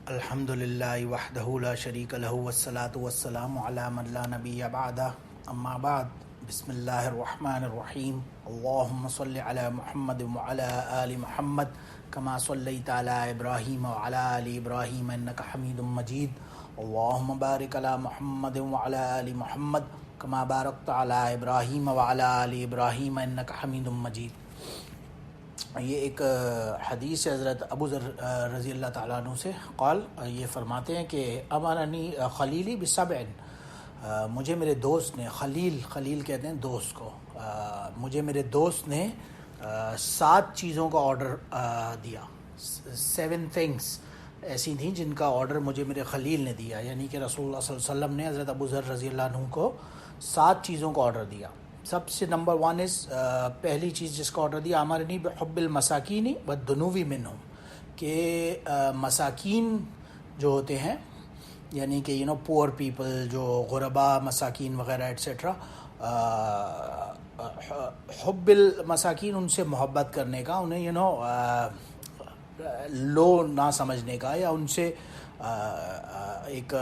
الحمد للہ وحدہ لا شریک لہ والصلاة والسلام علی من لا نبی بعدہ اما بعد بسم اللہ الرحمن الرحیم اللہم صل علی محمد وعلی آل محمد کما صلیت علی ابراہیم وعلی آل ابراہیم انک حمید مجید اللہم بارک علی محمد وعلی آل محمد کما بارکت علی ابراہیم وعلی آل ابراہیم انک حمید مجید۔ یہ ایک حدیث ہے حضرت ابو ذر رضی اللہ تعالیٰ عنہ سے، قال یہ فرماتے ہیں کہ امرنی خلیلی بسبع، مجھے میرے دوست نے، خلیل کہتے ہیں دوست کو، مجھے میرے دوست نے 7 چیزوں کا آرڈر دیا۔ 7 تھنگس ایسی تھیں جن کا آرڈر مجھے میرے خلیل نے دیا، یعنی کہ رسول اللہ صلی اللہ علیہ وسلم نے حضرت ابو ذر رضی اللہ عنہ کو 7 چیزوں کا آرڈر دیا۔ سب سے نمبر 1 پہلی چیز جس کا آرڈر دیا، امرنی بحب المساکین والدنو منہم، کہ مساکین جو ہوتے ہیں یعنی کہ پور پیپل، جو غربا مساکین وغیرہ ایٹسیٹرا، حب المساکین، ان سے محبت کرنے کا، انہیں لو نہ سمجھنے کا، یا ان سے ایک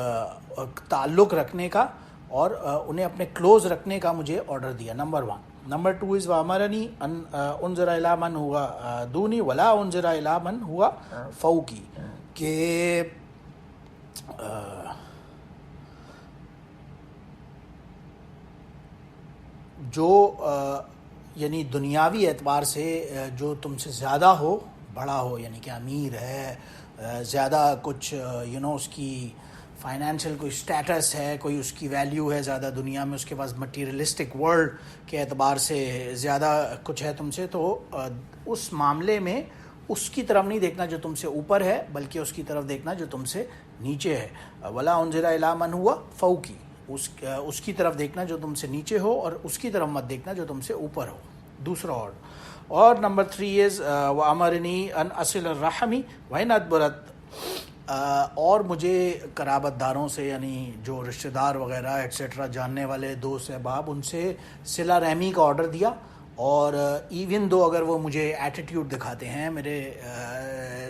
تعلق رکھنے کا اور انہیں اپنے کلوز رکھنے کا مجھے آرڈر دیا، نمبر 1۔ نمبر 2 وَأَمَرَنِي أَنْ أُنْظِرَ إِلَىٰ مَنْ هُوَ دُونِي وَلَا أُنْظِرَ إِلَىٰ مَنْ هُوَ فَوْقِي، کہ جو یعنی دنیاوی اعتبار سے جو تم سے زیادہ ہو، بڑا ہو، یعنی کہ امیر ہے، زیادہ کچھ اس کی فائنینشیل کوئی سٹیٹس ہے، کوئی اس کی ویلیو ہے زیادہ دنیا میں، اس کے پاس مٹیریلسٹک ورلڈ کے اعتبار سے زیادہ کچھ ہے تم سے، تو اس معاملے میں اس کی طرف نہیں دیکھنا جو تم سے اوپر ہے، بلکہ اس کی طرف دیکھنا جو تم سے نیچے ہے۔ وَلَا أُنْظِرَ إِلَىٰ مَنْ هُوَ فَوْقِي، اس کی طرف دیکھنا جو تم سے نیچے ہو، اور اس کی طرف مت دیکھنا جو تم سے اوپر ہو، دوسرا اور نمبر 3 وَأَمَرَنِي أَنْ أَصِلَ الرَّحِمِ وَإِنْ أَدْبَرَتْ، اور مجھے قرابت داروں سے، یعنی جو رشتہ دار وغیرہ ایٹسیٹرا جاننے والے دوست احباب، ان سے صلہ رحمی کا آرڈر دیا، اور ایون دو اگر وہ مجھے ایٹیٹیوڈ دکھاتے ہیں، میرے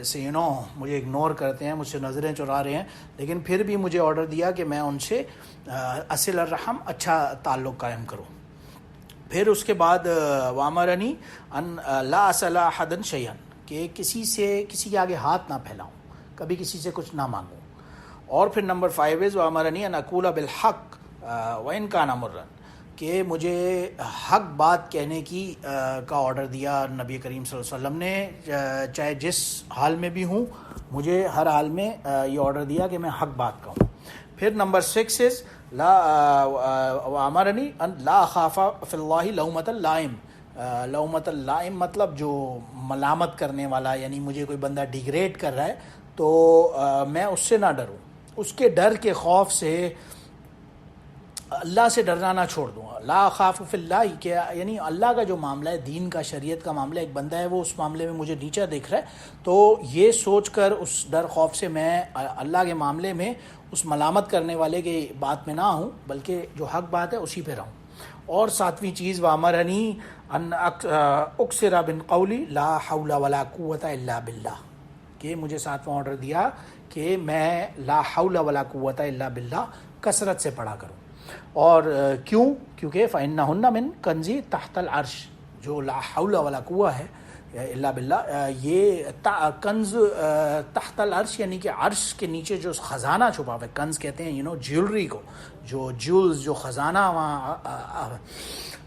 سے مجھے اگنور کرتے ہیں، مجھ سے نظریں چرا رہے ہیں، لیکن پھر بھی مجھے آرڈر دیا کہ میں ان سے اصل الرحم، اچھا تعلق قائم کروں۔ پھر اس کے بعد وامرنی ان لا اسأل احدا شیئا، کہ کسی کے آگے ہاتھ نہ پھیلاؤں، کبھی کسی سے کچھ نہ مانگوں۔ اور پھر نمبر 5 وامرنی ان اقول بالحق وان کان مرا، کہ مجھے حق بات کہنے کی کا آرڈر دیا نبی کریم صلی اللہ علیہ وسلم نے، چاہے جس حال میں بھی ہوں، مجھے ہر حال میں یہ آرڈر دیا کہ میں حق بات کہوں۔ پھر نمبر 6 وامرنی ان لا اخاف فی اللہ لومۃ اللائم، لومۃ اللائم مطلب جو ملامت کرنے والا، یعنی مجھے کوئی بندہ ڈیگریڈ کر رہا ہے تو میں اس سے نہ ڈروں، اس کے ڈر کے خوف سے اللہ سے ڈرنا نہ چھوڑ دوں۔ لا اخاف فی اللہ، کہ یعنی اللہ کا جو معاملہ ہے، دین کا، شریعت کا معاملہ، ایک بندہ ہے وہ اس معاملے میں مجھے نیچا دیکھ رہا ہے، تو یہ سوچ کر اس ڈر خوف سے میں اللہ کے معاملے میں اس ملامت کرنے والے کی بات میں نہ ہوں، بلکہ جو حق بات ہے اسی پہ رہوں۔ اور 7ویں چیز وامرنی ان اکثر من قولی لا حول ولا قوۃ الا باللہ، کہ مجھے 7واں آرڈر دیا کہ میں لا حول ولا قوۃ الا باللہ کثرت سے پڑھا کروں۔ اور کیونکہ فإنہن من کنزی تحت العرش، جو لا حول ولا قوہ ہے الا باللہ، یہ کنز تحت العرش، یعنی کہ عرش کے نیچے جو خزانہ چھپا ہوا ہے، کنز کہتے ہیں جیولری کو، جو جیولز، جو خزانہ وہاں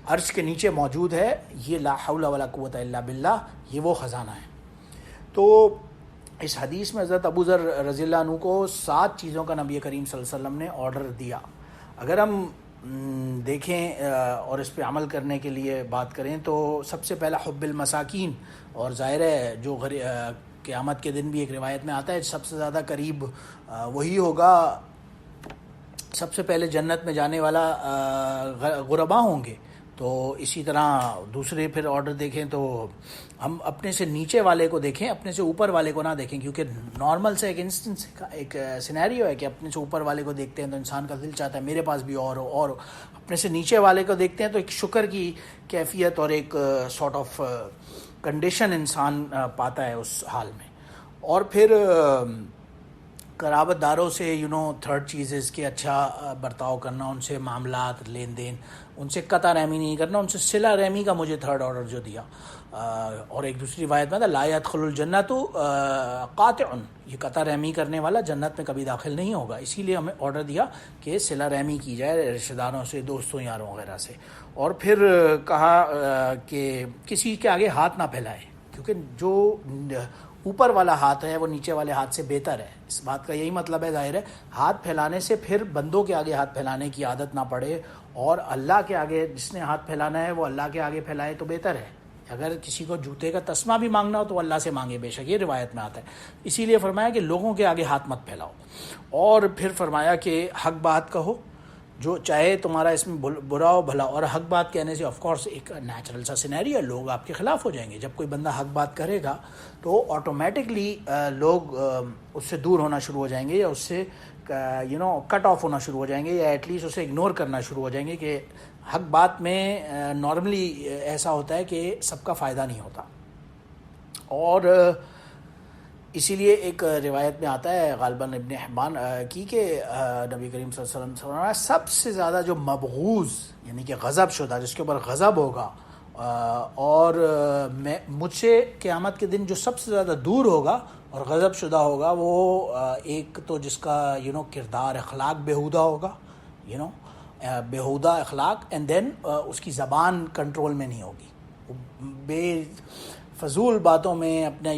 عرش کے نیچے موجود ہے، یہ لا حول ولا قوۃ الا باللہ، یہ وہ خزانہ ہے۔ تو اس حدیث میں حضرت ابو ذر رضی اللہ عنہ کو 7 چیزوں کا نبی کریم صلی اللہ علیہ وسلم نے آرڈر دیا۔ اگر ہم دیکھیں اور اس پہ عمل کرنے کے لیے بات کریں تو سب سے پہلا حب المساکین، اور ظاہر ہے جو قیامت کے دن بھی ایک روایت میں آتا ہے سب سے زیادہ قریب وہی ہوگا، سب سے پہلے جنت میں جانے والا غربا ہوں گے۔ تو اسی طرح دوسرے پھر آرڈر دیکھیں تو ہم اپنے سے نیچے والے کو دیکھیں، اپنے سے اوپر والے کو نہ دیکھیں، کیونکہ نارمل سے ایک انسٹنس، ایک سینیریو ہے کہ اپنے سے اوپر والے کو دیکھتے ہیں تو انسان کا دل چاہتا ہے میرے پاس بھی اور ہو، اور اپنے سے نیچے والے کو دیکھتے ہیں تو ایک شکر کی کیفیت اور ایک سارٹ آف کنڈیشن انسان پاتا ہے اس حال میں۔ اور پھر قرابت داروں سے تھرڈ چیزز کے اچھا برتاؤ کرنا، ان سے معاملات لین دین، ان سے قطع رحمی نہیں کرنا، ان سے صلہ رحمی کا مجھے تھرڈ آرڈر جو دیا. اور ایک دوسری روایت میں تھا لا يدخل الجنت قاطع، یہ قطع رحمی کرنے والا جنت میں کبھی داخل نہیں ہوگا. اسی لیے ہمیں آرڈر دیا کہ صلہ رحمی کی جائے رشتہ داروں سے، دوستوں یاروں وغیرہ سے. اور پھر کہا کہ کسی کے آگے ہاتھ نہ پھیلائے، کیونکہ جو اوپر والا ہاتھ ہے وہ نیچے والے ہاتھ سے بہتر ہے. اس بات کا یہی مطلب ہے ظاہر ہے ہاتھ پھیلانے سے پھر بندوں کے آگے ہاتھ پھیلانے کی عادت نہ پڑے، اور اللہ کے آگے جس نے ہاتھ پھیلانا ہے وہ اللہ کے آگے پھیلائے تو بہتر ہے. اگر کسی کو جوتے کا تسمہ بھی مانگنا ہو تو اللہ سے مانگے، بے شک یہ روایت میں آتا ہے. اسی لیے فرمایا کہ لوگوں کے آگے ہاتھ مت پھیلاؤ. اور پھر فرمایا کہ حق بات کہو، جو چاہے تمہارا اس میں برا ہو بھلا. اور حق بات کہنے سے آف کورس ایک نیچرل سا سینیریو ہے، لوگ آپ کے خلاف ہو جائیں گے. جب کوئی بندہ حق بات کرے گا تو آٹومیٹکلی لوگ اس سے دور ہونا شروع ہو جائیں گے، یا اس سے کٹ آف ہونا شروع ہو جائیں گے، یا ایٹ لیسٹ اسے اگنور کرنا شروع ہو جائیں گے. کہ حق بات میں نارملی ایسا ہوتا ہے کہ سب کا فائدہ نہیں ہوتا. اور اسی لیے ایک روایت میں آتا ہے غالباً ابن حبان کی کہ نبی کریم صلی اللہ علیہ وسلم فرمایا سب سے زیادہ جو مبغوض یعنی کہ غضب شدہ، جس کے اوپر غضب ہوگا اور میں مجھ سے قیامت کے دن جو سب سے زیادہ دور ہوگا اور غضب شدہ ہوگا، وہ ایک تو جس کا کردار اخلاق بیہودہ ہوگا، بیہودہ اخلاق، اینڈ دین اس کی زبان کنٹرول میں نہیں ہوگی، بے فضول باتوں میں اپنے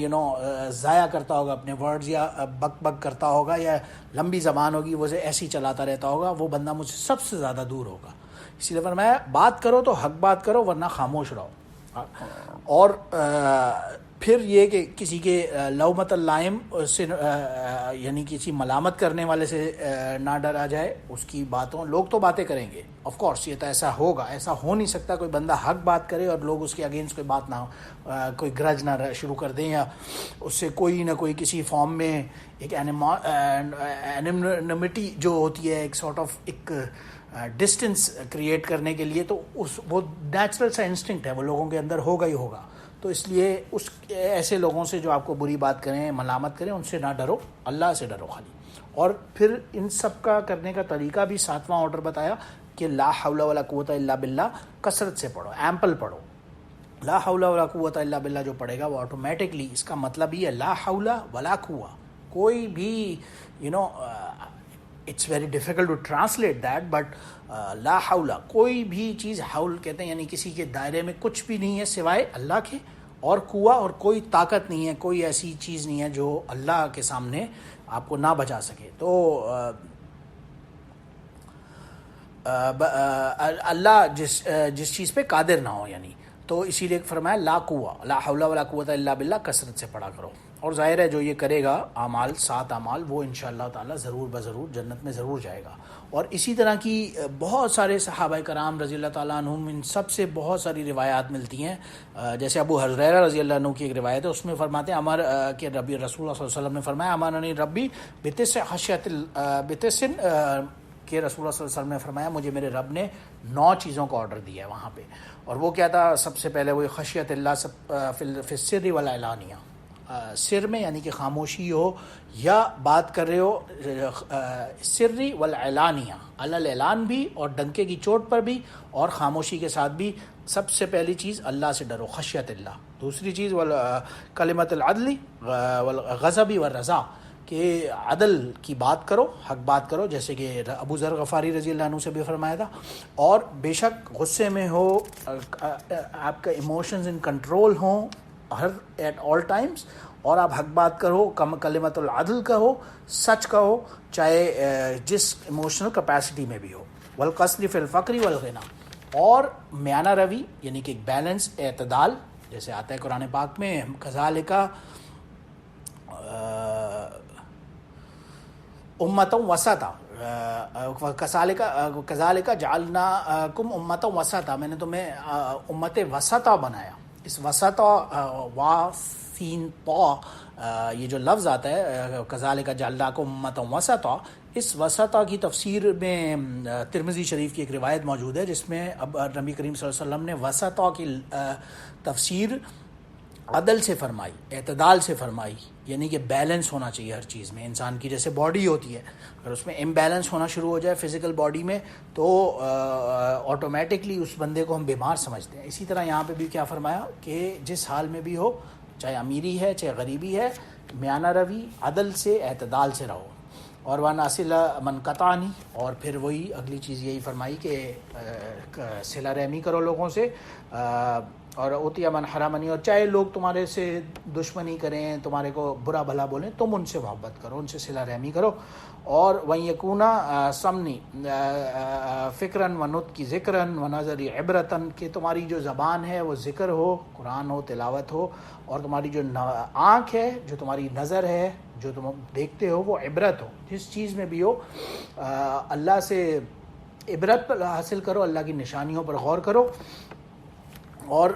ضائع کرتا ہوگا اپنے ورڈز، یا بک بک کرتا ہوگا، یا لمبی زبان ہوگی وہ ایسے ہی چلاتا رہتا ہوگا. وہ بندہ مجھ سے سب سے زیادہ دور ہوگا. اسی لیے فرمایا بات کرو تو حق بات کرو ورنہ خاموش رہو. اور پھر یہ کہ کسی کے لومۃ اللائم سے یعنی کسی ملامت کرنے والے سے نہ ڈرا جائے اس کی باتوں. لوگ تو باتیں کریں گے آف کورس، یہ تو ایسا ہوگا، ایسا ہو نہیں سکتا کوئی بندہ حق بات کرے اور لوگ اس کے اگینسٹ کوئی بات نہ کوئی گرج نہ شروع کر دیں، یا اس سے کوئی نہ کوئی کسی فارم میں ایک اینیمٹی جو ہوتی ہے، ایک سارٹ آف ایک ڈسٹنس کریٹ کرنے کے لیے. تو وہ نیچرل سا انسٹنکٹ ہے، وہ لوگوں کے اندر ہوگا ہی ہوگا. تو اس لیے ایسے لوگوں سے جو آپ کو بری بات کریں، ملامت کریں، ان سے نہ ڈرو، اللہ سے ڈرو خالی. اور پھر ان سب کا کرنے کا طریقہ بھی 7واں آرڈر بتایا کہ لا حول ولا قوت الا باللہ، کثرت سے پڑھو، ایمپل پڑھو. لا حول ولا قوت الا باللہ جو پڑھے گا وہ آٹومیٹکلی، اس کا مطلب یہ ہے لا حول ولا قوت، کوئی بھی it's very difficult to translate that, but لا حول، کوئی بھی چیز، حول کہتے ہیں یعنی کسی کے دائرے میں کچھ بھی نہیں ہے سوائے اللہ کے، اور قوت، اور کوئی طاقت نہیں ہے، کوئی ایسی چیز نہیں ہے جو اللہ کے سامنے آپ کو نہ بچا سکے. تو اللہ جس چیز پہ قادر نہ ہو، یعنی تو اسی لیے فرمایا لا قوت، لا حول ولا قوت الا باللہ، کثرت سے پڑھا کرو. اور ظاہر ہے جو یہ کرے گا اعمال، 7 اعمال، وہ انشاءاللہ تعالی ضرور بضرور جنت میں ضرور جائے گا. اور اسی طرح کی بہت سارے صحابہ کرام رضی اللہ تعالیٰ عنہم، ان سب سے بہت ساری روایات ملتی ہیں. جیسے ابو حریرہ رضی اللہ عنہ کی ایک روایت ہے، اس میں فرماتے ہیں کہ ربی رسول اللہ صلی اللہ علیہ وسلم نے فرمایا امرنی ربی بتسع خشیۃ بتسع، کہ رسول اللہ صلی اللہ علیہ وسلم نے فرمایا مجھے میرے رب نے 9 چیزوں کا آرڈر دیا ہے وہاں پہ. اور وہ کیا تھا؟ سب سے پہلے وہ خشیت اللہ فی السر والعلانیہ، سر میں یعنی کہ خاموشی ہو یا بات کر رہے ہو، سری والعلانیہ، الاعلان بھی اور ڈنکے کی چوٹ پر بھی اور خاموشی کے ساتھ بھی. سب سے پہلی چیز اللہ سے ڈرو، خشیت اللہ. دوسری چیز کلمۃ العدل والغضب والرضا، کہ عدل کی بات کرو، حق بات کرو، جیسے کہ ابو ذر غفاری رضی اللہ عنہ سے بھی فرمایا تھا. اور بے شک غصے میں ہو، آپ کا ایموشنز ان کنٹرول ہوں ایٹ آل ٹائمز، اور آپ حق بات کرو، کلمۃ العدل کہو، سچ کہو، چاہے جس ایموشنل کیپیسٹی میں بھی ہو. والقصد فی الفقر والغنی، اور میانہ روی یعنی کہ ایک بیلنس، اعتدال، جیسے آتا ہے قرآن پاک میں کذالک امۃ وسطا، کذالک جعلناکم امۃ وسطا، میں نے تمہیں امت وسطا بنایا. اس وسطا واسین طا، یہ جو لفظ آتا ہے کذالک جعلناکم امۃ وسطا، اس وسطا کی تفسیر میں ترمذی شریف کی ایک روایت موجود ہے جس میں اب نبی کریم صلی اللہ علیہ وسلم نے وسطا کی تفسیر عدل سے فرمائی، اعتدال سے فرمائی. یعنی کہ بیلنس ہونا چاہیے ہر چیز میں. انسان کی جیسے باڈی ہوتی ہے, اگر اس میں امبیلنس ہونا شروع ہو جائے فزیکل باڈی میں تو آٹومیٹکلی اس بندے کو ہم بیمار سمجھتے ہیں. اسی طرح یہاں پہ بھی کیا فرمایا کہ جس حال میں بھی ہو, چاہے امیری ہے چاہے غریبی ہے, میانہ روی, عدل سے اعتدال سے رہو. اور وَنَاصِلَ مَنْ قَطَعَنِی, اور پھر وہی اگلی چیز یہی فرمائی کہ صلہ رحمی کرو لوگوں سے, اور اوتیہ من حرمنی, اور چاہے لوگ تمہارے سے دشمنی کریں, تمہارے کو برا بھلا بولیں, تم ان سے محبت کرو, ان سے صلہ رحمی کرو. اور وَإِنْ يَكُونَ سَمْنِي فِكْرًا وَنُطْقِ ذِكْرًا وَنَظَرِ عِبْرَةً, کہ تمہاری جو زبان ہے وہ ذکر ہو, قرآن ہو, تلاوت ہو, اور تمہاری جو آنکھ ہے, جو تمہاری نظر ہے, جو تم دیکھتے ہو وہ عبرت ہو. جس چیز میں بھی ہو اللہ سے عبرت حاصل کرو, اللہ کی نشانیوں پر غور کرو, اور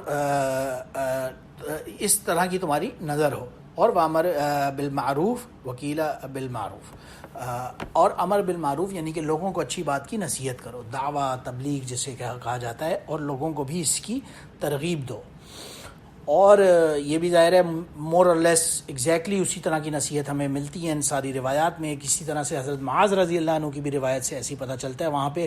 اس طرح کی تمہاری نظر ہو. اور وامر بالمعروف وکیل بالمعروف, اور امر بالمعروف یعنی کہ لوگوں کو اچھی بات کی نصیحت کرو, دعویٰ تبلیغ جسے کہا جاتا ہے, اور لوگوں کو بھی اس کی ترغیب دو. اور یہ بھی ظاہر ہے مور اور لیس ایگزیکٹلی اسی طرح کی نصیحت ہمیں ملتی ہے ان ساری روایات میں. کسی طرح سے حضرت معاذ رضی اللہ عنہ کی بھی روایت سے ایسی پتہ چلتا ہے, وہاں پہ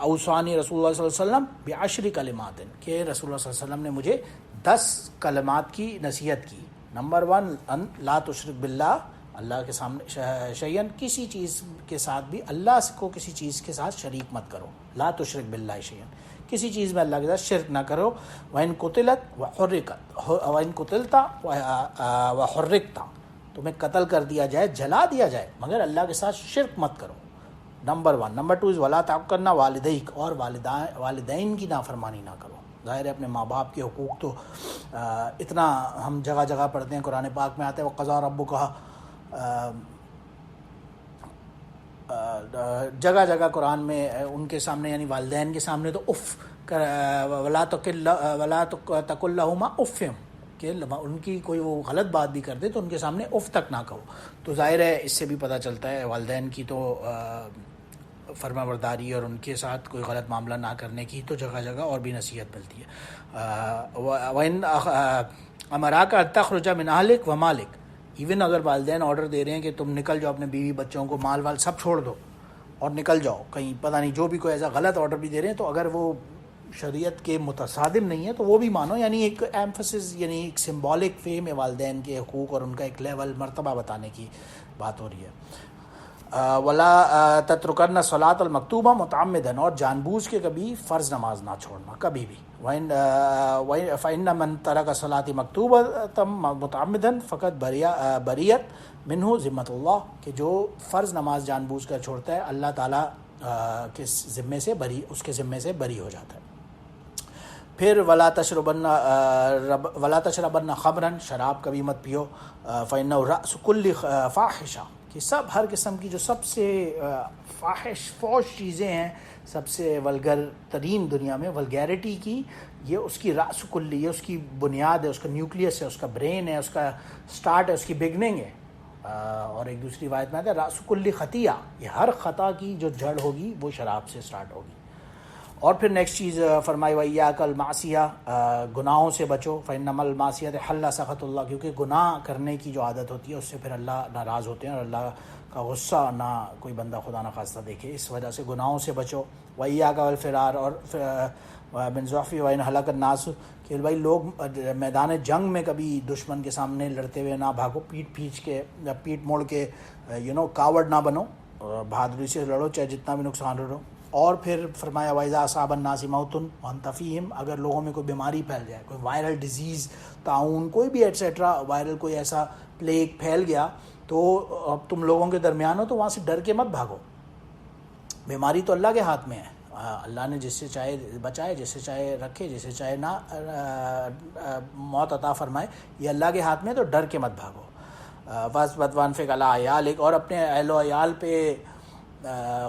اوصانی رسول اللہ صلی اللہ علیہ وسلم بعشر کلمات, کہ رسول اللہ صلی اللہ علیہ وسلم نے مجھے 10 کلمات کی نصیحت کی. نمبر 1 ان لا تشرک باللہ, اللہ کے سامنے شیئن, کسی چیز کے ساتھ بھی اللہ کو کسی چیز کے ساتھ شریک مت کرو. لا تشرک باللہ شیئن, کسی چیز میں اللہ کے ساتھ شرک نہ کرو. وَإِن قُتِلَتْ وَحُرِّقَتْ, وَإِن قُتِلْتَ وَحُرِّقْتَ, تمہیں قتل کر دیا جائے, جلا دیا جائے, مگر اللہ کے ساتھ شرک مت کرو. نمبر 1. نمبر 2 وَلَا تَعُقَّنَّ وَالِدَيْكَ, اور والدین کی نافرمانی نہ کرو. ظاہر ہے اپنے ماں باپ کے حقوق تو اتنا ہم جگہ جگہ پڑھتے ہیں, قرآن پاک میں آتا ہے وَقَضَىٰ رَبُّكَ, جگہ جگہ قرآن میں ان کے سامنے یعنی والدین کے سامنے تو اف ولا تقل لهما اف, کہ ان کی کوئی وہ غلط بات بھی کر دے تو ان کے سامنے اف تک نہ کہو. تو ظاہر ہے اس سے بھی پتہ چلتا ہے والدین کی تو فرما برداری اور ان کے ساتھ کوئی غلط معاملہ نہ کرنے کی تو جگہ جگہ اور بھی نصیحت ملتی ہے. وَإِنْ أَمَرَاكَ أَن تَخْرُجَ مِنْ أَهْلِكَ وَمَالِكَ, ایون اگر والدین آرڈر دے رہے ہیں کہ تم نکل جاؤ, اپنے بیوی بچوں کو مال وال سب چھوڑ دو اور نکل جاؤ کہیں, پتہ نہیں جو بھی کوئی ایسا غلط آرڈر بھی دے رہے ہیں, تو اگر وہ شریعت کے متصادم نہیں ہے تو وہ بھی مانو. یعنی ایک ایمفسس, یعنی ایک سمبولک وے میں والدین کے حقوق اور ان کا ایک لیول مرتبہ بتانے کی بات ہو رہی ہے. وَلَا تَتْرُكَنَّ الصَّلَاةَ الْمَكْتُوبَةَ مُتَعَمِّدًا, اور جان بوجھ کے کبھی فرض نماز نہ چھوڑنا کبھی بھی. فَإِنَّ مَن تَرَكَ الصَّلَاةَ مَكْتُوبَةً مُتَعَمِّدًا فَقَدْ بَرِئَتْ مِنْهُ ذِمَّةُ اللَّهِ, کہ جو فرض نماز جان بوجھ کر چھوڑتا ہے اللہ تعالیٰ کے ذمے سے بری, اس کے ذمے سے بری ہو جاتا ہے. پھر ولا تشربن خمرا, شراب کبھی مت پیو. فإنه رأس كل فاحشہ, کہ سب ہر قسم کی جو سب سے فوش چیزیں ہیں, سب سے ولگر ترین دنیا میں ولگیرٹی کی, یہ اس کی رأس کلی, یہ اس کی بنیاد ہے, اس کا نیوکلیس ہے, اس کا برین ہے, اس کا سٹارٹ ہے, اس کی بگننگ ہے. اور ایک دوسری روایت میں آتا ہے رأس کلی خطیہ, یہ ہر خطا کی جو جڑ ہوگی وہ شراب سے سٹارٹ ہوگی. اور پھر نیکسٹ چیز فرمائی وَإِيَّاكَ الْمَعْصِيَةَ, گناہوں سے بچو. فَإِنَّمَا الْمَعْصِيَةُ حَلَّ سَخَطُ اللَّهِ, کیونکہ گناہ کرنے کی جو عادت ہوتی ہے اس سے پھر اللہ ناراض ہوتے ہیں, اور اللہ کا غصہ نہ کوئی بندہ خدا نخواستہ دیکھے, اس وجہ سے گناہوں سے بچو. وَإِيَّاكَ وَالْفِرَارَ, اور بن ضعفی وَإِنْ هَلَكَ النَّاسُ, کہ بھائی لوگ میدان جنگ میں کبھی دشمن کے سامنے لڑتے ہوئے نہ بھاگو, پیٹ موڑ کے کاورڈ نہ بنو, بہادری سے لڑو چاہے جتنا بھی نقصان ہو. اور پھر فرمایا وَإِذَا أَصَابَ النَّاسِ مَوْتٌ وَأَنْتَ فِيهِمْ, اگر لوگوں میں کوئی بیماری پھیل جائے, کوئی وائرل ڈیزیز, طاعون, کوئی بھی ایٹسیٹرا وائرل کوئی ایسا پلیگ پھیل گیا, تو اب تم لوگوں کے درمیان ہو تو وہاں سے ڈر کے مت بھاگو. بیماری تو اللہ کے ہاتھ میں ہے, اللہ نے جس سے چاہے بچائے, جس سے چاہے رکھے, جس سے چاہے نہ موت عطا فرمائے, یہ اللہ کے ہاتھ میں, تو ڈر کے مت بھاگو. وَأَنفِقْ عَلَىٰ عِيَالِكَ, اور اپنے اہل و عیال پہ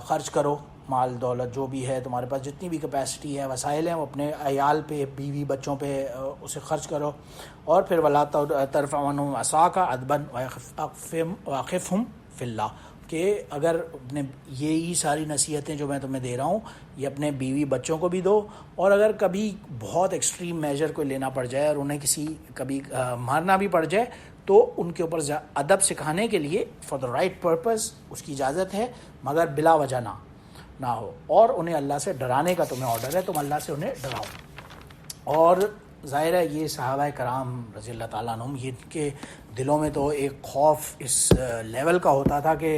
خرچ کرو, مال دولت جو بھی ہے تمہارے پاس, جتنی بھی کیپیسٹی ہے, وسائل ہیں, وہ اپنے عیال پہ, بیوی بچوں پہ اسے خرچ کرو. اور پھر وَلَا تَرْفَعْ عَنْهُمْ عَصَاكَ عَدْبًا وَأَخِفْهُمْ فِي اللَّهِ, کہ اگر یہی ساری نصیحتیں جو میں تمہیں دے رہا ہوں یہ اپنے بیوی بچوں کو بھی دو, اور اگر کبھی بہت ایکسٹریم میجر کوئی لینا پڑ جائے اور انہیں کبھی مارنا بھی پڑ جائے, تو ان کے اوپر ادب سکھانے کے لیے فار دا رائٹ پرپز اس کی اجازت ہے، مگر بلا وجہ نہ ہو، اور انہیں اللہ سے ڈرانے کا تمہیں آرڈر ہے، تم اللہ سے انہیں ڈراؤ۔ اور ظاہر ہے یہ صحابہ کرام رضی اللہ تعالیٰ عنہم، یہ ان کے دلوں میں تو ایک خوف اس لیول کا ہوتا تھا کہ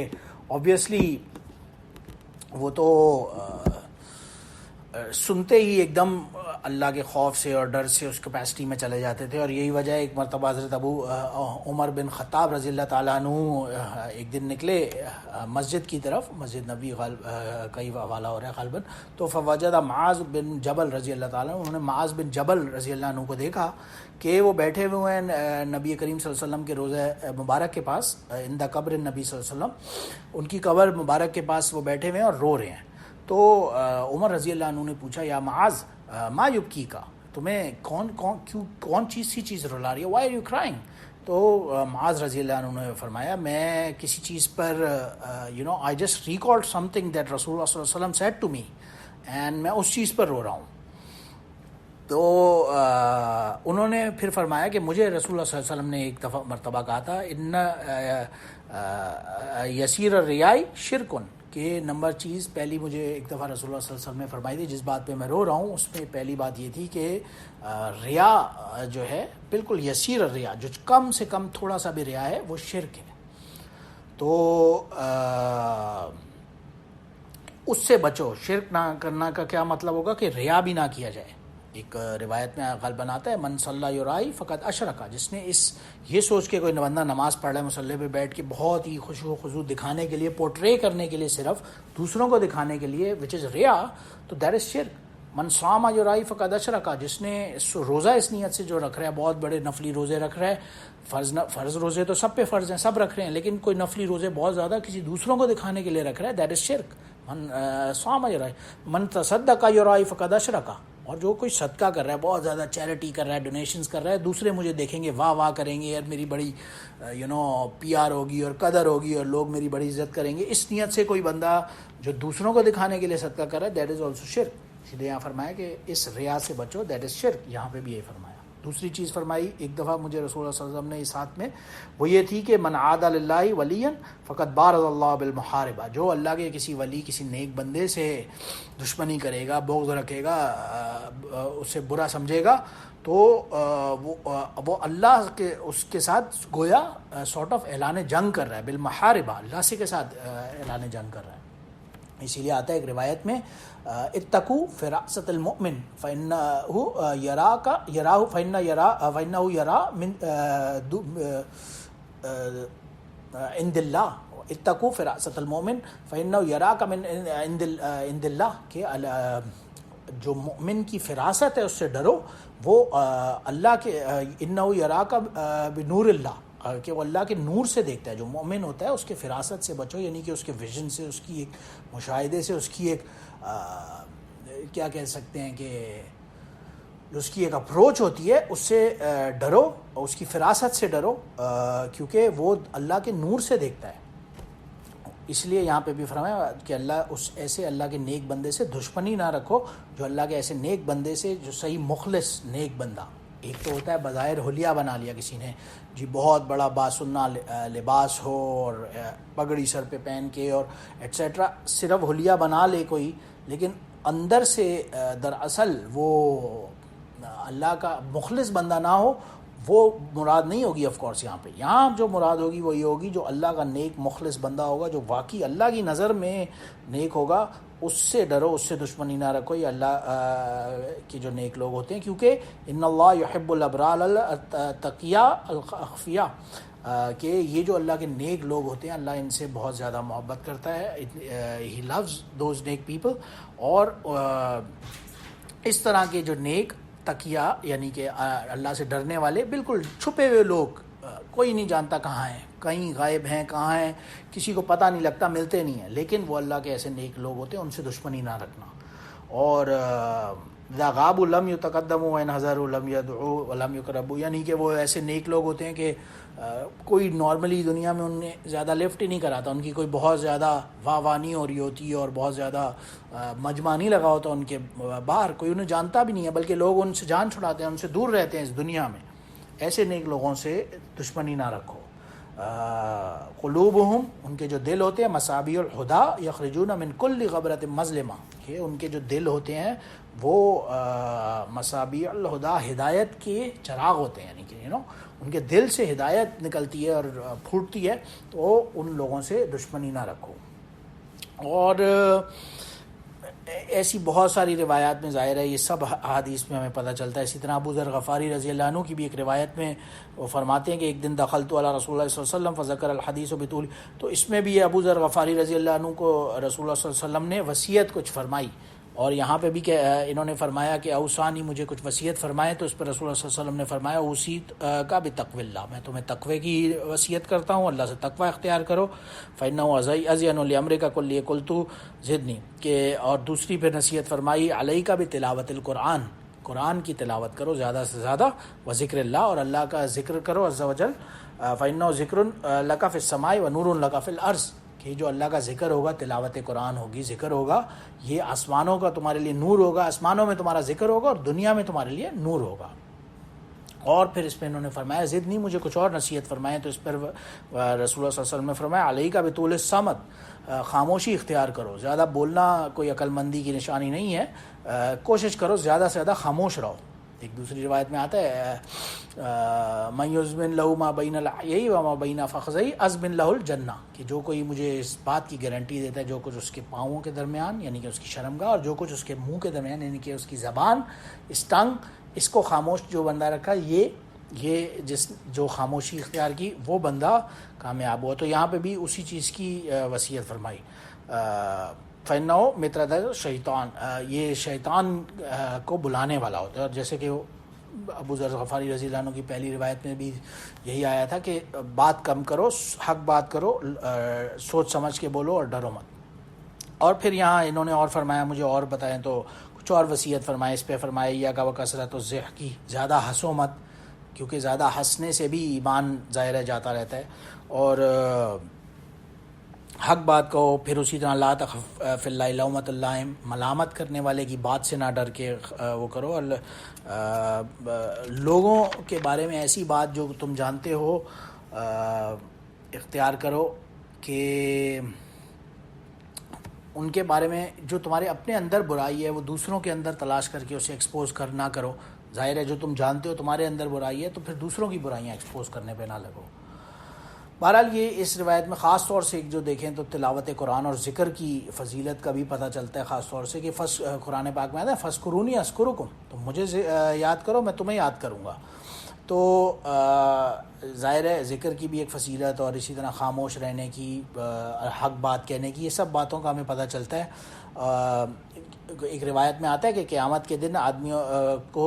آبویسلی وہ تو سنتے ہی ایک دم اللہ کے خوف سے اور ڈر سے اس کیپیسٹی میں چلے جاتے تھے۔ اور یہی وجہ ہے ایک مرتبہ حضرت ابو عمر بن خطاب رضی اللہ تعالیٰ عنہ ایک دن نکلے مسجد کی طرف، مسجد نبی کا ہی حوالہ ہو رہا ہے غالباً، تو فوجد معاذ بن جبل رضی اللہ تعالیٰ عنہ، انہوں نے معاذ بن جبل رضی اللہ عنہ کو دیکھا کہ وہ بیٹھے ہوئے ہیں نبی کریم صلی اللہ علیہ وسلم کے روضہ مبارک کے پاس، عند قبر نبی صلی اللہ علیہ وسلم، ان کی قبر مبارک کے پاس وہ بیٹھے ہوئے ہیں اور رو رہے ہیں۔ تو عمر رضی اللہ عنہ نے پوچھا یا معاذ ما یبکی کا، تمہیں کون چیز رلا رہی ہے، وائی آر یو کرائنگ؟ تو معاذ رضی اللہ عنہ نے فرمایا میں کسی چیز پر I just recalled something that رسول اللہ صلی اللہ علیہ وسلم سیڈ ٹو می اینڈ میں اس چیز پر رو رہا ہوں۔ تو انہوں نے پھر فرمایا کہ مجھے رسول اللہ صلی اللہ علیہ وسلم نے ایک دفعہ مرتبہ کہا تھا ان یسیر الریاء شرکن، کہ نمبر چیز پہلی مجھے ایک دفعہ رسول اللہ صلی اللہ علیہ وسلم نے فرمائی تھی، جس بات پہ میں رو رہا ہوں اس میں پہلی بات یہ تھی کہ ریا جو ہے بالکل یسیر الریا، جو کم سے کم تھوڑا سا بھی ریا ہے وہ شرک ہے، تو اس سے بچو۔ شرک نہ کرنا کا کیا مطلب ہوگا کہ ریا بھی نہ کیا جائے۔ ایک روایت میں غالباً آتا ہے من صلی یرائی فقط اشرکا، جس نے یہ سوچ کے کوئی بندہ نماز پڑھ رہا ہے مصلی پہ بیٹھ کے بہت ہی خشوع و خضوع دکھانے کے لیے، پورٹرے کرنے کے لیے، صرف دوسروں کو دکھانے کے لیے، وچ از ریا، تو دیٹ از شرک۔ من صام یرائی فقط اشرکا، جس نے روزہ اس نیت سے جو رکھ رہا ہے، بہت بڑے نفلی روزے رکھ رہا ہے، فرض روزے تو سب پہ فرض ہیں، سب رکھ رہے ہیں، لیکن کوئی نفلی روزے بہت زیادہ کسی دوسروں کو دکھانے کے لیے رکھ رہا ہے، دیٹ از شرک۔ من صام یرائی، من تصدق یرائی فقط اشرکا، اور جو کوئی صدقہ کر رہا ہے، بہت زیادہ چیریٹی کر رہا ہے، ڈونیشنز کر رہا ہے، دوسرے مجھے دیکھیں گے، واہ واہ کریں گے، یار میری بڑی پی آر ہوگی اور قدر ہوگی اور لوگ میری بڑی عزت کریں گے، اس نیت سے کوئی بندہ جو دوسروں کو دکھانے کے لیے صدقہ کر رہا ہے، دیٹ از آلسو شرک۔ اس لیے یہاں فرمایا کہ اس ریا سے بچو، دیٹ از شرک، یہاں پہ بھی یہی فرمایا۔ دوسری چیز فرمائی ایک دفعہ مجھے رسول اللہ صلی اللہ علیہ وسلم نے اس ہاتھ میں، وہ یہ تھی کہ من عاد للہ ولیا فقط بارز اللہ بالمحاربہ، جو اللہ کے کسی ولی، کسی نیک بندے سے دشمنی کرے گا، بغض رکھے گا، اسے برا سمجھے گا، تو وہ اللہ کے اس کے ساتھ گویا سارٹ آف اعلان جنگ کر رہا ہے، بالمحاربہ، اللہ سے کے ساتھ اعلان جنگ کر رہا ہے۔ اسی لیے آتا ہے ایک روایت میں اتقوا فراست المؤمن فإنه يراہ فإنه يرى من عند اللہ، اتقوا فراست المؤمن فإنه يراك من عند اللہ، کہ جو مومن کی فراست ہے اس سے ڈرو، وہ اللہ کے انہ یراک بنور اللہ، کہ وہ اللہ کے نور سے دیکھتا ہے۔ جو مومن ہوتا ہے اس کے فراست سے بچو، یعنی کہ اس کے ویژن سے، اس کی ایک مشاہدے سے، اس کی ایک کیا کہہ سکتے ہیں کہ اس کی ایک اپروچ ہوتی ہے، اس سے ڈرو، اس کی فراست سے ڈرو، کیونکہ وہ اللہ کے نور سے دیکھتا ہے۔ اس لیے یہاں پہ بھی فرمایا کہ ایسے اللہ کے نیک بندے سے دشمنی نہ رکھو، جو اللہ کے ایسے نیک بندے سے، جو صحیح مخلص نیک بندہ، ایک تو ہوتا ہے بظاہر حلیہ بنا لیا کسی نے، جی بہت بڑا باسنہ لباس ہو اور پگڑی سر پہ پہن کے اور ایٹسیٹرا، صرف حلیہ بنا لے کوئی، لیکن اندر سے دراصل وہ اللہ کا مخلص بندہ نہ ہو، وہ مراد نہیں ہوگی آف کورس یہاں پہ۔ یہاں جو مراد ہوگی وہ یہ ہوگی جو اللہ کا نیک مخلص بندہ ہوگا، جو واقعی اللہ کی نظر میں نیک ہوگا، اس سے ڈرو، اس سے دشمنی نہ رکھو۔ یہ اللہ کے جو نیک لوگ ہوتے ہیں، کیونکہ ان اللہ یحب الابرار التقیاء الخفیاء، کہ یہ جو اللہ کے نیک لوگ ہوتے ہیں، اللہ ان سے بہت زیادہ محبت کرتا ہے، ہی لوز دوز نیک پیپل۔ اور اس طرح کے جو نیک تقیہ، یعنی کہ اللہ سے ڈرنے والے، بالکل چھپے ہوئے لوگ، کوئی نہیں جانتا کہاں ہیں، کہیں غائب ہیں، کہاں ہیں، کسی کو پتہ نہیں لگتا، ملتے نہیں ہیں، لیکن وہ اللہ کے ایسے نیک لوگ ہوتے ہیں، ان سے دشمنی نہ رکھنا۔ اور اذا غابوا لم يتقدموا وان حضروا لم يدعوا ولم يقربوا، یعنی کہ وہ ایسے نیک لوگ ہوتے ہیں کہ کوئی نارملی دنیا میں انہیں زیادہ لفٹ ہی نہیں کراتا، ان کی کوئی بہت زیادہ واہ واہ نہیں ہو رہی ہوتی اور بہت زیادہ مجمع نہیں لگا ہوتا ان کے باہر، کوئی انہیں جانتا بھی نہیں ہے، بلکہ لوگ ان سے جان چھڑاتے ہیں، ان سے دور رہتے ہیں اس دنیا میں۔ ایسے نیک لوگوں سے دشمنی نہ رکھو. قلوبہم ان کے جو دل ہوتے ہیں مصابیح الہدا یخرجون من کل غبرۃ مظلمہ کہ ان کے جو دل ہوتے ہیں وہ مصابیح الہدا ہدایت کے چراغ ہوتے ہیں یعنی کہ ان کے دل سے ہدایت نکلتی ہے اور پھوٹتی ہے تو ان لوگوں سے دشمنی نہ رکھو. اور ایسی بہت ساری روایات میں ظاہر ہے یہ سب احادیث میں ہمیں پتہ چلتا ہے. اسی طرح ابو ذر غفاری رضی اللہ عنہ کی بھی ایک روایت میں وہ فرماتے ہیں کہ ایک دن دخلت علی رسول اللہ صلی اللہ علیہ وسلم فذکر الحدیث بطول. تو اس میں بھی ابو ذر غفاری رضی اللہ عنہ کو رسول اللہ صلی اللہ علیہ وسلم نے وصیت کچھ فرمائی اور یہاں پہ بھی کہ انہوں نے فرمایا کہ اوصانی مجھے کچھ وصیت فرمائے تو اس پر رسول اللہ صلی اللہ علیہ وسلم نے فرمایا اوصیت کا بتقوی اللہ میں تمہیں تقوی کی وصیت کرتا ہوں اللہ سے تقوی اختیار کرو. فإنه أزين لأمرك كله قلت زدنی کہ اور دوسری پہ نصیحت فرمائی علیک بتلاوت القرآن قرآن کی تلاوت کرو زیادہ سے زیادہ و ذکر اللہ اور اللہ کا ذکر کرو عز وجل. فإنه ذکر لک فی السماء ونور لک فی الارض کہ جو اللہ کا ذکر ہوگا تلاوت قرآن ہوگی ذکر ہوگا یہ آسمانوں کا تمہارے لیے نور ہوگا آسمانوں میں تمہارا ذکر ہوگا اور دنیا میں تمہارے لیے نور ہوگا. اور پھر اس پہ انہوں نے فرمایا زدنی مجھے کچھ اور نصیحت فرمائیں تو اس پر رسول اللہ صلی اللہ علیہ وسلم نے فرمایا علیک بطول الصمت خاموشی اختیار کرو. زیادہ بولنا کوئی عقل مندی کی نشانی نہیں ہے کوشش کرو زیادہ سے زیادہ خاموش رہو. ایک دوسری روایت میں آتا ہے من یضمن له ما بین الحیی و ما بین فخذی اضمن له الجنہ کہ جو کوئی مجھے اس بات کی گارنٹی دیتا ہے جو کچھ اس کے پاؤں کے درمیان یعنی کہ اس کی شرمگاہ اور جو کچھ اس کے منہ کے درمیان یعنی کہ اس کی زبان اس ٹنگ اس کو خاموش جو بندہ رکھا یہ جس جو خاموشی اختیار کی وہ بندہ کامیاب ہوا. تو یہاں پہ بھی اسی چیز کی وصیت فرمائی. فَإِنَّهُ مِطْرَدَ شیطان یہ شیطان کو بلانے والا ہوتا ہے. اور جیسے کہ ابو ذر غفاری رضی اللہ عنہ کی پہلی روایت میں بھی یہی آیا تھا کہ بات کم کرو حق بات کرو سوچ سمجھ کے بولو اور ڈرو مت. اور پھر یہاں انہوں نے اور فرمایا مجھے اور بتائیں تو کچھ اور وصیت فرمائے اس پہ فرمائے یا کا وکثرت الضحک زیادہ ہنسو مت کیونکہ زیادہ ہنسنے سے بھی ایمان ظاہر جاتا رہتا ہے. اور حق بات کہو. پھر اسی طرح لا تخف فی اللہ لومۃ اللائم ملامت کرنے والے کی بات سے نہ ڈر کے وہ کرو. اور لوگوں کے بارے میں ایسی بات جو تم جانتے ہو اختیار کرو کہ ان کے بارے میں جو تمہارے اپنے اندر برائی ہے وہ دوسروں کے اندر تلاش کر کے اسے ایکسپوز نہ کرو. ظاہر ہے جو تم جانتے ہو تمہارے اندر برائی ہے تو پھر دوسروں کی برائیاں ایکسپوز کرنے پہ نہ لگو. بہرحال یہ اس روایت میں خاص طور سے جو دیکھیں تو تلاوت قرآن اور ذکر کی فضیلت کا بھی پتہ چلتا ہے خاص طور سے کہ قرآن پاک میں آتا ہے فَاذْكُرُونِی أَذْكُرُکُم تم مجھے یاد کرو میں تمہیں یاد کروں گا. تو ظاہر ہے ذکر کی بھی ایک فضیلت اور اسی طرح خاموش رہنے کی حق بات کہنے کی یہ سب باتوں کا ہمیں پتہ چلتا ہے. ایک روایت میں آتا ہے کہ قیامت کے دن آدمیوں کو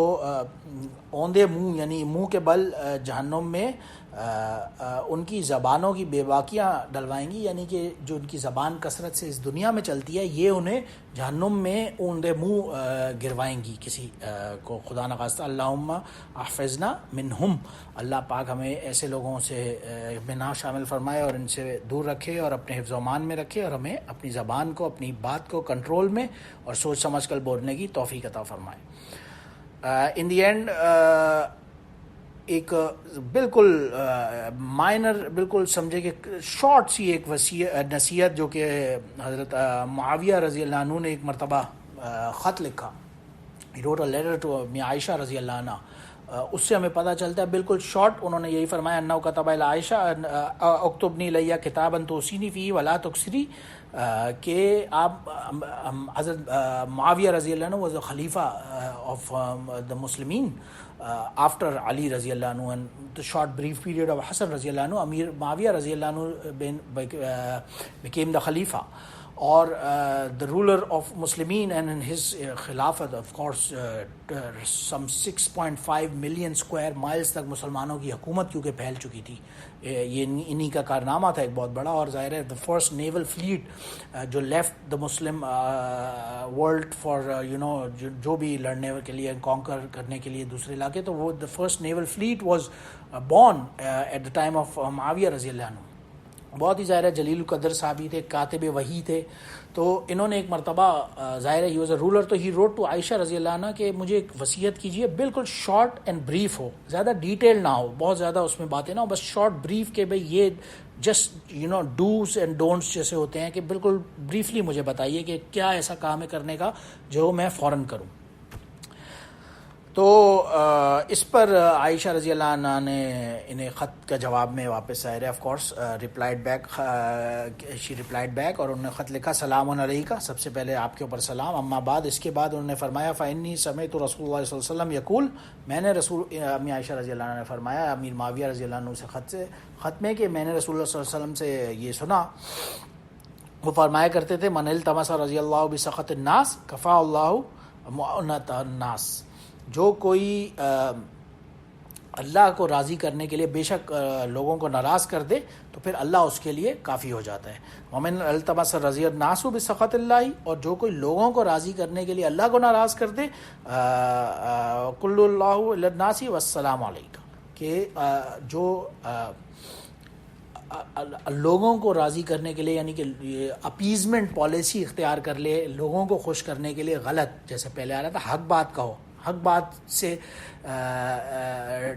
اوندے منہ یعنی منہ کے بل جہنم میں ان کی زبانوں کی بے باکیاں ڈلوائیں گی یعنی کہ جو ان کی زبان کثرت سے اس دنیا میں چلتی ہے یہ انہیں جہنم میں اوندے منہ گروائیں گی کسی کو. خدا نخواستہ اللہم احفظنا منہم اللہ پاک ہمیں ایسے لوگوں سے بنا شامل فرمائے اور ان سے دور رکھے اور اپنے حفظ و امان میں رکھے اور ہمیں اپنی زبان کو اپنی بات کو کنٹرول میں اور سوچ سمجھ کر بولنے کی توفیق عطا فرمائے. ان دی اینڈ ایک بالکل مائنر بالکل سمجھے کہ شارٹ سی ایک نصیحت جو کہ حضرت معاویہ رضی اللہ عنہ نے ایک مرتبہ خط لکھا He wrote a letter to عائشہ رضی اللہ عنہ. اس سے ہمیں پتہ چلتا ہے بالکل شارٹ انہوں نے یہی فرمایا انہو کتب الی عائشہ اکتبنی الیہ کتابا توصینی فیہ ولا تکسری کہ آپ حضرت معاویہ رضی اللہ عنہ was a خلیفہ of the مسلمین after Ali رضی اللہ عنہ and the short brief period of Hassan رضی اللہ عنہ امیر معاویہ رضی اللہ عنہ became the Khalifa or the ruler of Muslimin and in his khilafat of course some 6.5 million square miles تک مسلمانوں کی حکومت کیونکہ پھیل چکی تھی. یہ انہی کا کارنامہ تھا ایک بہت بڑا. اور ظاہر ہے the first naval fleet جو left the Muslim world for جو بھی لڑنے کے لیے conquer کرنے کے لیے دوسرے علاقے تو وہ the first naval fleet was born at the time of معاویہ رضی اللہ عنہ. بہت ہی ظاہر ہے جلیل القدر صاحب ہی تھے، کاتب وحی تھے. تو انہوں نے ایک مرتبہ ظاہر ہے ہی واز اے رولر، تو ہی روٹ ٹو عائشہ رضی اللہ عنہ کہ مجھے ایک وصیت کیجیے، بالکل شارٹ اینڈ بریف ہو، زیادہ ڈیٹیل نہ ہو، بہت زیادہ اس میں باتیں نہ ہو، بس شارٹ بریف کہ بھئی یہ جسٹ ڈوز اینڈ ڈونٹس جیسے ہوتے ہیں کہ بالکل بریفلی مجھے بتائیے کہ کیا ایسا کام ہے کرنے کا جو میں فوراً کروں. تو اس پر عائشہ رضی اللہ عنہ نے انہیں خط کا جواب میں واپس ظاہر ہے آف کورس ریپلائڈ بیک اور انہوں نے خط لکھا سلام علیکہ، سب سے پہلے آپ کے اوپر سلام، اما بعد، اس کے بعد انہوں نے فرمایا فإنی سمعت رسول اللہ صلی اللہ علیہ وسلم یقول، میں نے امی عائشہ رضی اللہ عنہ نے فرمایا امیر معاویہ رضی اللہ عنہ سے خط میں کہ میں نے رسول اللہ صلی اللہ علیہ وسلم سے یہ سنا، وہ فرمایا کرتے تھے من التمس رضی اللہ بسخط الناس کفا اللہ مؤنۃ الناس، جو کوئی اللہ کو راضی کرنے کے لیے بے شک لوگوں کو ناراض کر دے تو پھر اللہ اس کے لیے کافی ہو جاتا ہے. ومن التمس رضی الناس بسخط اللہ، اور جو کوئی لوگوں کو راضی کرنے کے لیے اللہ کو ناراض کر دے کل اللہ الی الناس والسلام علیکم، کہ جو لوگوں کو راضی کرنے کے لیے یعنی کہ اپیزمنٹ پالیسی اختیار کر لے لوگوں کو خوش کرنے کے لیے، غلط جیسے پہلے آ رہا تھا، حق بات کہو، حق بات سے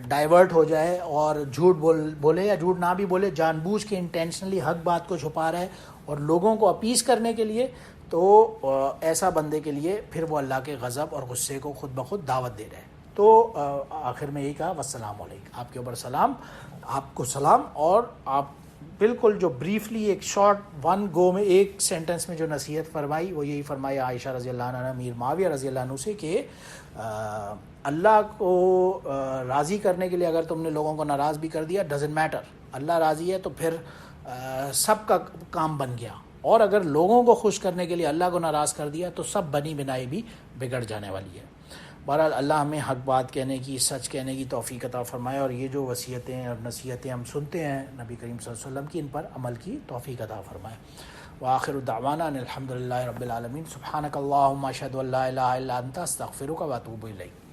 ڈائیورٹ ہو جائے اور جھوٹ بولے یا جھوٹ نہ بھی بولے، جان بوجھ کے انٹینشنلی حق بات کو چھپا رہا ہے اور لوگوں کو اپیز کرنے کے لیے، تو ایسا بندے کے لیے پھر وہ اللہ کے غضب اور غصے کو خود بخود دعوت دے رہا ہے. تو آخر میں یہی کہا والسلام علیکم، آپ کے اوپر سلام، آپ کو سلام، اور آپ بالکل جو بریفلی ایک شارٹ ون گو میں ایک سینٹنس میں جو نصیحت فرمائی وہ یہی فرمایا عائشہ رضی اللہ عنہ امیر معاویہ رضی اللہ عنہ سے کہ اللہ کو راضی کرنے کے لیے اگر تم نے لوگوں کو ناراض بھی کر دیا ڈزنٹ میٹر، اللہ راضی ہے تو پھر سب کا کام بن گیا، اور اگر لوگوں کو خوش کرنے کے لیے اللہ کو ناراض کر دیا تو سب بنی بنائی بھی بگڑ جانے والی ہے. بہرحال اللہ ہمیں حق بات کہنے کی، سچ کہنے کی توفیق عطا فرمائے، اور یہ جو وصیتیں اور نصیحتیں ہم سنتے ہیں نبی کریم صلی اللہ علیہ وسلم کی، ان پر عمل کی توفیق عطا فرمائے. وآخر دعوانا ان الحمد للہ رب العالمین. سبحانک اللہم اشہد ان لا الہ الا انت استغفرک واتوب الیک.